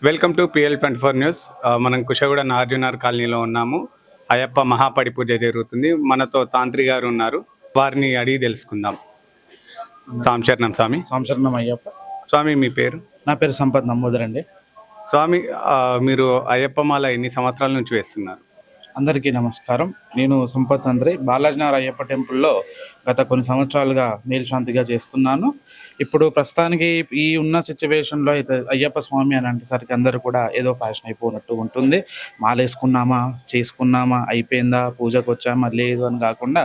Welcome to PL24 news. మనం కుషగూడ నార్జునార్ కాలనీలో ఉన్నాము. అయ్యప్ప మహాపడి పూజ జరుగుతుంది. మనతో తాంత్రి గారు ఉన్నారు. వారిని అడిగి తెలుసుకుందాం. సాంశరణం స్వామి. సంవత్సరం అయ్యప్ప. స్వామి మీ పేరు? నా పేరు సంపత్ నమ్మోదర్ అండి. స్వామి, మీరు అయ్యప్ప మాల ఎన్ని సంవత్సరాల నుంచి వేస్తున్నారు? అందరికీ నమస్కారం. నేను సంపత్ అంద్రి బాలాజీనగర్ అయ్యప్ప టెంపుల్లో గత కొన్ని సంవత్సరాలుగా మేల్శాంతిగా చేస్తున్నాను. ఇప్పుడు ప్రస్తుతానికి ఈ ఉన్న సిచ్యువేషన్లో అయితే అయ్యప్ప స్వామి అని అంటేసరికి అందరూ కూడా ఏదో ఫ్యాషన్ అయిపోయినట్టు ఉంటుంది. మాలేసుకున్నామా, చేసుకున్నామా, అయిపోయిందా, పూజకు వచ్చామా, లేదు అని కాకుండా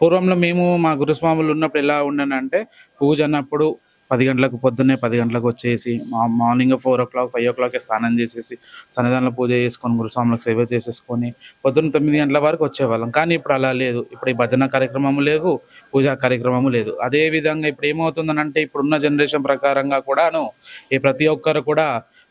పూర్వంలో మేము మా గురుస్వాములు ఉన్నప్పుడు ఎలా ఉండనంటే పూజ అన్నప్పుడు 10 గంటలకు పొద్దున్నే 10 గంటలకు వచ్చేసి మార్నింగ్ 4 o'clock 5 o'clock స్నానం చేసేసి సన్నిధానంలో పూజ చేసుకొని గురుస్వాములకు సేవ చేసేసుకొని పొద్దున్న 9 గంటల వరకు వచ్చేవాళ్ళం. కానీ ఇప్పుడు అలా లేదు. ఇప్పుడు ఈ భజన కార్యక్రమము లేవు, పూజా కార్యక్రమము లేదు. అదేవిధంగా ఇప్పుడు ఏమవుతుందనంటే ఇప్పుడున్న జనరేషన్ ప్రకారంగా కూడాను ఈ ప్రతి ఒక్కరు కూడా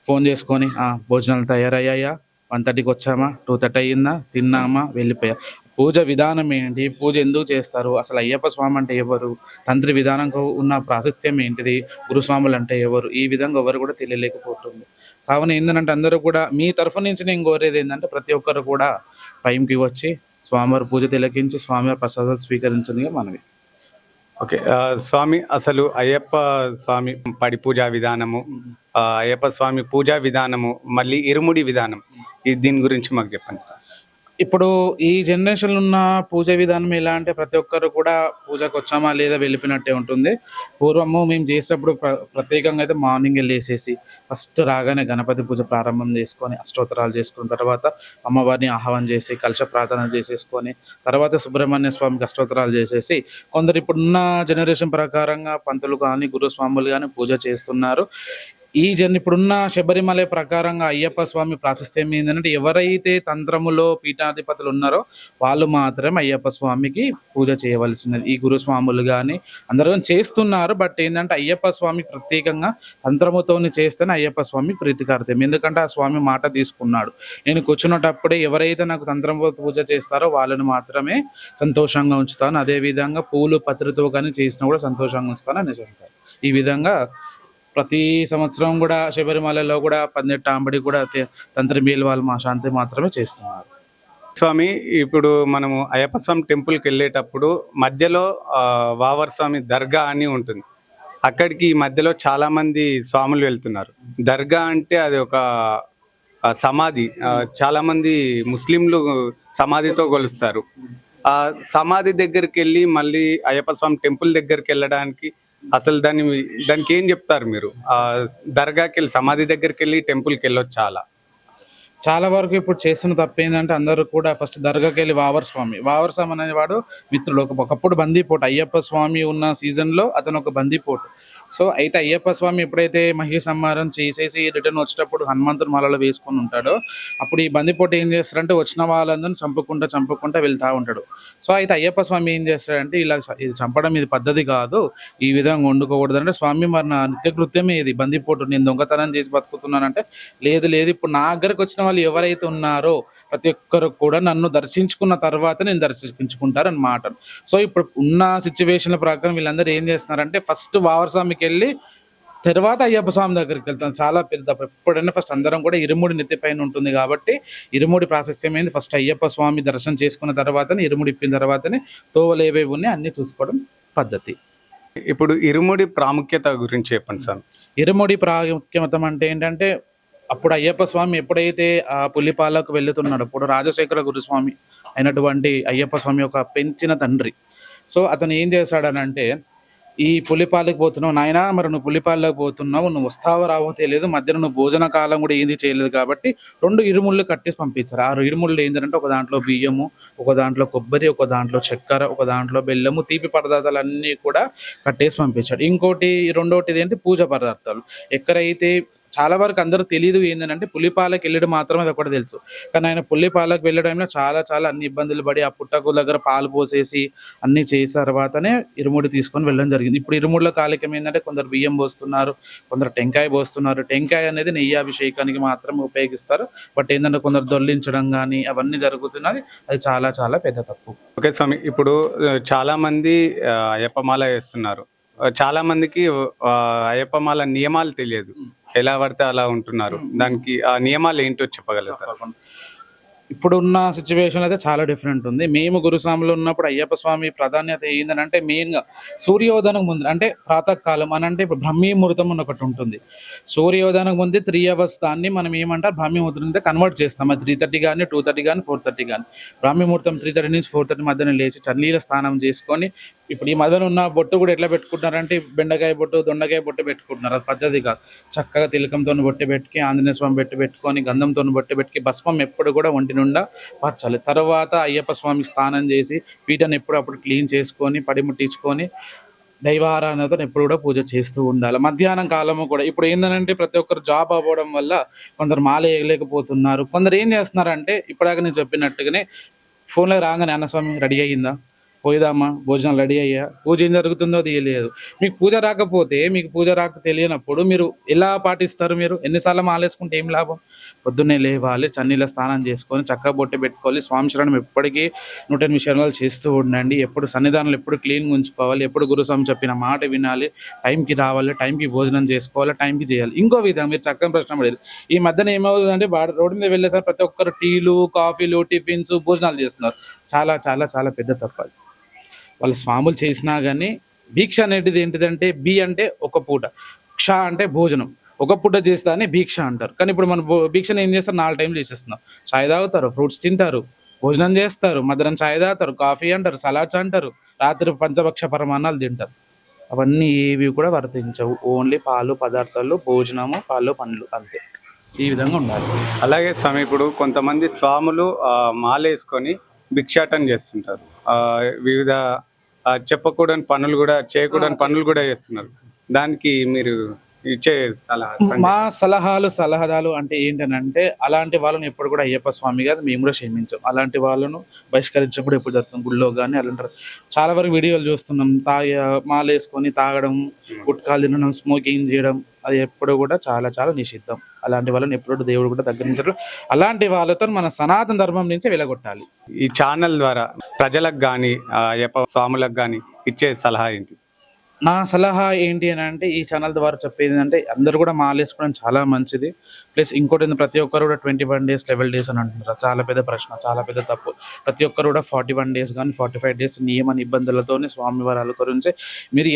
ఫోన్ చేసుకొని భోజనాలు తయారయ్యాయా, 1:30కి వచ్చామా, 2:30 అయ్యిందా, తిన్నామా, వెళ్ళిపోయా. పూజ విధానం ఏంటి, పూజ ఎందుకు చేస్తారు, అసలు అయ్యప్ప స్వామి అంటే ఎవరు, తంత్రి విధానంకు ఉన్న ప్రాశస్త్యం ఏంటిది, గురుస్వాములు అంటే ఎవరు, ఈ విధంగా ఎవరు కూడా తెలియలేకపోతుంది. కావున ఏంటంటే అందరూ కూడా మీ తరఫు నుంచి నేను కోరేది ఏంటంటే ప్రతి ఒక్కరు కూడా టైంకి వచ్చి స్వామివారి పూజ తిలకించి స్వామివారి ప్రసాదాలు స్వీకరించిందిగా మనవి. ఓకే. స్వామి, అసలు అయ్యప్ప స్వామి పడి పూజా విధానము, అయ్యప్ప స్వామి పూజా విధానము, మళ్ళీ ఇరుముడి విధానం, దీని గురించి మాకు చెప్పండి. ఇప్పుడు ఈ జనరేషన్లో ఉన్న పూజ విధానం ఎలా అంటే ప్రతి ఒక్కరు కూడా పూజకు వచ్చామా లేదా వెళ్ళిపోయినట్టే ఉంటుంది. పూర్వము మేము చేసేటప్పుడు ప్రత్యేకంగా అయితే మార్నింగ్ వెళ్ళేసేసి ఫస్ట్ రాగానే గణపతి పూజ ప్రారంభం చేసుకొని అష్టోత్తరాలు చేసుకున్న తర్వాత అమ్మవారిని ఆహ్వానం చేసి కలశ ప్రార్థన చేసేసుకొని తర్వాత సుబ్రహ్మణ్య స్వామికి అష్టోత్తరాలు చేసేసి కొందరు ఇప్పుడున్న జనరేషన్ ప్రకారంగా పంతులు కానీ గురుస్వాములు కానీ పూజ చేస్తున్నారు. ఇప్పుడున్న శబరిమల ప్రకారంగా అయ్యప్ప స్వామి ప్రాశస్త్యం ఏంటంటే ఎవరైతే తంత్రములో పీఠాధిపతులు ఉన్నారో వాళ్ళు మాత్రమే అయ్యప్ప స్వామికి పూజ చేయవలసినది. ఈ గురుస్వాములు కానీ అందరూ చేస్తున్నారు. బట్ ఏంటంటే అయ్యప్ప స్వామి ప్రత్యేకంగా తంత్రముతో చేస్తేనే అయ్యప్ప స్వామి ప్రీతికర్తం. ఎందుకంటే ఆ స్వామి మాట తీసుకున్నాడు, నేను కూర్చున్నప్పుడే ఎవరైతే నాకు తంత్రముతో పూజ చేస్తారో వాళ్ళని మాత్రమే సంతోషంగా ఉంచుతాను, అదేవిధంగా పూలు పత్రితో కానీ చేసినా కూడా సంతోషంగా ఉంచుతాను అని చెప్తారు. ఈ విధంగా ప్రతి సంవత్సరం కూడా శబరిమలలో కూడా 18 ఆంబడి కూడా తంత్రి మేలు వాళ్ళు మా శాంతి మాత్రమే చేస్తున్నారు. స్వామి, ఇప్పుడు మనము అయ్యప్ప స్వామి టెంపుల్కి వెళ్ళేటప్పుడు మధ్యలో వావర్ స్వామి దర్గా అని ఉంటుంది. అక్కడికి ఈ మధ్యలో చాలామంది స్వాములు వెళ్తున్నారు. దర్గా అంటే అది ఒక సమాధి. చాలామంది ముస్లింలు సమాధితో కొలుస్తారు. ఆ సమాధి దగ్గరికి వెళ్ళి మళ్ళీ అయ్యప్ప స్వామి టెంపుల్ దగ్గరికి వెళ్ళడానికి అసలు దానికి ఏం చెప్తారు మీరు? దర్గాకి వెళ్ళి సమాధి దగ్గరికి వెళ్ళి టెంపుల్కి వెళ్ళొచ్చు. చాలా వరకు ఇప్పుడు చేస్తున్న తప్పు ఏంటంటే అందరూ కూడా ఫస్ట్ దర్గాకి వెళ్ళి వావర్ స్వామి అనేవాడు మిత్రుడు ఒకప్పుడు బందీపోటు. అయ్యప్ప స్వామి ఉన్న సీజన్లో అతను ఒక బందీపోటు. సో అయితే అయ్యప్ప స్వామి ఎప్పుడైతే మహిష సంహారం చేసేసి రిటర్న్ వచ్చేటప్పుడు హనుమంతుని మాలలో వేసుకొని ఉంటాడో అప్పుడు ఈ బందీపోటు ఏం చేస్తాడంటే వచ్చిన వాళ్ళందరినీ చంపుకుంటా వెళ్తూ ఉంటాడు. సో అయితే అయ్యప్ప స్వామి ఏం చేస్తాడంటే ఇలా ఇది చంపడం ఇది పద్ధతి కాదు, ఈ విధంగా వండుకోకూడదు అంటే స్వామి మరి నా నిత్యకృత్యమే ఇది బందీపోటు, నేను దొంగతనం చేసి బతుకుతున్నానంటే లేదు ఇప్పుడు నా దగ్గరకు వచ్చిన వాళ్ళు ఎవరైతే ఉన్నారో ప్రతి ఒక్కరు కూడా నన్ను దర్శించుకున్న తర్వాత నేను దర్శించుకుంటారు అన్నమాట. సో ఇప్పుడు ఉన్న సిచ్యువేషన్ల ప్రకారం వీళ్ళందరూ ఏం చేస్తున్నారంటే ఫస్ట్ వావర్ స్వామికి వెళ్ళి తర్వాత అయ్యప్ప స్వామి దగ్గరికి వెళ్తాను. చాలా పెద్ద ఎప్పుడైనా ఫస్ట్ అందరం కూడా ఇరుముడి నెత్తి పైన ఉంటుంది కాబట్టి ఇరుముడి ప్రాశస్త్యం ఏంది, ఫస్ట్ అయ్యప్ప స్వామి దర్శనం చేసుకున్న తర్వాతనే ఇరుముడి ఇప్పిన తర్వాతనే తోవలు ఏవేవి ఉన్నాయి అన్ని చూసుకోవడం పద్ధతి. ఇప్పుడు ఇరుముడి ప్రాముఖ్యత గురించి చెప్పండి సార్. ఇరుముడి ప్రాముఖ్యత అంటే ఏంటంటే అప్పుడు అయ్యప్ప స్వామి ఎప్పుడైతే ఆ పులిపాలకు వెళ్తున్నాడో అప్పుడు రాజశేఖర గురుస్వామి అయినటువంటి అయ్యప్ప స్వామి యొక్క పెంచిన తండ్రి. సో అతను ఏం చేశాడనంటే ఈ పులిపాలకు పోతున్నావు నాయన, మరి నువ్వు పులిపాలకు పోతున్నావు, నువ్వు వస్తావో రావో తెలియదు, మధ్యలో నువ్వు భోజన కాలం కూడా ఏంది చేయలేదు కాబట్టి 2 ఇరుముళ్ళు కట్టేసి పంపించారు. ఆ ఇరుముళ్ళు ఏంటంటే ఒక దాంట్లో బియ్యము, ఒక దాంట్లో కొబ్బరి, ఒక దాంట్లో చక్కెర, ఒక దాంట్లో బెల్లము, తీపి పదార్థాలన్నీ కూడా కట్టేసి పంపించాడు. ఇంకోటి రెండోటిది ఏంటి పూజ పదార్థాలు. ఎక్కడైతే చాలా వరకు అందరూ తెలియదు ఏంటంటే పులిపాలకు వెళ్ళడం మాత్రమే అది ఒకటి తెలుసు. కానీ ఆయన పులిపాలకు వెళ్ళడంలో చాలా అన్ని ఇబ్బందులు పడి ఆ పుట్టకు దగ్గర పాలు పోసేసి అన్ని చేసిన తర్వాతనే ఇరుముడి తీసుకొని వెళ్ళడం జరిగింది. ఇప్పుడు ఇరుముడిలో కాలికం ఏంటంటే కొందరు బియ్యం పోస్తున్నారు, కొందరు టెంకాయ పోస్తున్నారు. టెంకాయ అనేది నెయ్యి అభిషేకానికి మాత్రమే ఉపయోగిస్తారు. బట్ ఏంటంటే కొందరు దొల్లించడం కానీ అవన్నీ జరుగుతున్నది, అది చాలా పెద్ద తప్పు. ఓకే స్వామి, ఇప్పుడు చాలామంది అయ్యప్ప మాల వేస్తున్నారు. చాలా మందికి అయ్యప్ప మాల నియమాలు తెలియదు. ఎలా పడితే అలా ఉంటున్నారు. దానికి ఆ నియమాలు ఏంటో చెప్పగలుగుతారు? ఇప్పుడున్న సిచ్యువేషన్ అయితే చాలా డిఫరెంట్ ఉంది. మేము గురుస్వాములు ఉన్నప్పుడు అయ్యప్ప స్వామి ప్రాధాన్యత ఏంటంటే మెయిన్గా సూర్యోదయానికి ముందు అంటే ప్రాతకాలం అని అంటే ఇప్పుడు బ్రహ్మీ ముహూర్తం అని ఒకటి ఉంటుంది. సూర్యోదయానికి ముందు 3 అవర్స్ దాన్ని మనం ఏమంటారు బ్రాహ్మీ ముహూర్తం కన్వర్ట్ చేస్తాం. అది 3:30 కానీ 2:30 కానీ 4:30 కానీ బ్రాహ్మీ ముహూర్తం 3:30 నుంచి 4:30 మధ్యన లేచి చన్నీల స్నానం చేసుకొని ఇప్పుడు ఈ మధ్యన ఉన్న బొట్టు కూడా ఎట్లా పెట్టుకుంటున్నారంటే బెండకాయ బొట్టు దొండకాయ బొట్టు పెట్టుకుంటున్నారు. అది పద్ధతి కాదు. చక్కగా తిలకంతో బొట్టు పెట్టుకి ఆంజనేయ స్వామి పెట్టుకొని గంధంతో బొట్టు పెట్టుకి భస్మం ఎప్పుడు కూడా ఒంటి నిండా పరచాలి. తర్వాత అయ్యప్ప స్వామికి స్నానం చేసి పీటను ఎప్పుడప్పుడు క్లీన్ చేసుకొని పడిముట్టించుకొని దైవారాధనతో ఎప్పుడు కూడా పూజ చేస్తూ ఉండాలి. మధ్యాహ్నం కాలము కూడా ఇప్పుడు ఏంటంటే ప్రతి ఒక్కరు జాబ్ అవ్వడం వల్ల కొందరు మాల వేయలేకపోతున్నారు. కొందరు ఏం చేస్తున్నారంటే ఇప్పటిదాకా నేను చెప్పినట్టుగానే ఫోన్లో రాగానే అన్న స్వామి రెడీ అయ్యిందా, పోయిదామా, భోజనం రెడీ అయ్యా, పూజ ఏం జరుగుతుందో తెలియలేదు. మీకు పూజ రాకపోతే మీకు పూజ రాక తెలియనప్పుడు మీరు ఎలా పాటిస్తారు? మీరు ఎన్నిసార్లు మాలేసుకుంటే ఏం లాభం? పొద్దున్నే లేవాలి, చన్నీళ్ళ స్నానం చేసుకొని చక్కగా బొట్టు పెట్టుకోవాలి. స్వామి శరణం ఎప్పటికీ 108 శరణాలు చేస్తూ ఉండండి. ఎప్పుడు సన్నిధానాలు ఎప్పుడు క్లీన్గా ఉంచుకోవాలి. ఎప్పుడు గురుస్వామి చెప్పిన మాట వినాలి. టైంకి రావాలి, టైంకి భోజనం చేసుకోవాలి, టైంకి చేయాలి. ఇంకో విధంగా మీరు చక్కని ప్రశ్న పడేది ఈ మధ్యన ఏమవుతుందంటే రోడ్డు మీద వెళ్ళేసారి ప్రతి ఒక్కరు టీలు కాఫీలు టిఫిన్స్ భోజనాలు చేస్తున్నారు. చాలా చాలా చాలా పెద్ద తప్పది. వాళ్ళ స్వాములు చేసినా కానీ భీక్ష అనేది ఏంటిదంటే బి అంటే ఒక పూట, క్ష అంటే భోజనం, ఒక పూట చేస్తానే భీక్ష అంటారు. కానీ ఇప్పుడు మన భీక్షను ఏం చేస్తారు? 4 టైంలు చేసేస్తున్నాం. చాయ్ తాగుతారు, ఫ్రూట్స్ తింటారు, భోజనం చేస్తారు, మధ్యాహ్నం చాయ్ తాగుతారు, కాఫీ అంటారు, సలాడ్స్ అంటారు, రాత్రి పంచభక్ష పరమాన్నాలు తింటారు. అవన్నీ ఏవి కూడా వర్తించవు. ఓన్లీ పాలు పదార్థాలు, భోజనము, పాలు పండ్లు అంతే. ఈ విధంగా ఉండాలి. అలాగే స్వామి ఇప్పుడు కొంతమంది స్వాములు మాలేసుకొని భిక్షాటన చేస్తుంటారు. వివిధ చెప్పకూడని పనులు కూడా చేయకూడని పనులు కూడా చేస్తున్నారు. దానికి మీరు ఇచ్చే సలహా? మా సలహాలు అంటే ఏంటనంటే అలాంటి వాళ్ళని ఎప్పుడు కూడా అయ్యప్ప స్వామి కాదు మేము కూడా క్షమించాం. అలాంటి వాళ్ళను బహిష్కరించడం ఎప్పుడు జరుగుతుంది గుళ్ళో కానీ అలాంటి చాలా వరకు వీడియోలు చూస్తున్నాం. మాలేసుకొని తాగడం, గుట్కాలు తినడం, స్మోకింగ్ చేయడం అది ఎప్పుడు కూడా చాలా చాలా నిషిద్ధం. అలాంటి వాళ్ళని ఎప్పుడు దేవుడు కూడా దగ్గరించరు. అలాంటి వాళ్ళతో మన సనాతన ధర్మం నుంచి వెలగొట్టాలి. ఈ ఛానల్ ద్వారా ప్రజలకు కానీ అయ్యప్ప స్వాములకు కానీ ఇచ్చే సలహా ఏంటి? నా సలహా ఏంటి అని అంటే ఈ ఛానల్ ద్వారా చెప్పేది అంటే అందరూ కూడా మాలేసుకోవడం చాలా మంచిది. ప్లస్ ఇంకోటి ప్రతి ఒక్కరు కూడా 21 days 11 days అని అంటున్నారు. చాలా పెద్ద ప్రశ్న, చాలా పెద్ద తప్పు. ప్రతి ఒక్కరు కూడా 41 days కానీ 45 days నియమ నిబంధనలతోనే స్వామి వారాల గురించి మీరు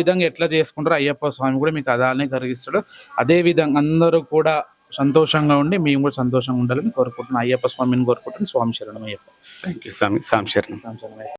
విధంగా ఎట్లా చేసుకుంటారో అయ్యప్ప స్వామి కూడా మీకు అదానే కలిగిస్తాడు. అదే విధంగా అందరూ కూడా సంతోషంగా ఉండి మేము కూడా సంతోషంగా ఉండాలని కోరుకుంటున్నాను. అయ్యప్ప స్వామిని కోరుకుంటున్నాను. స్వామి శరణం అయ్యప్ప. థ్యాంక్ యూ స్వామి. స్వామి శరణం. స్వామి శరణం.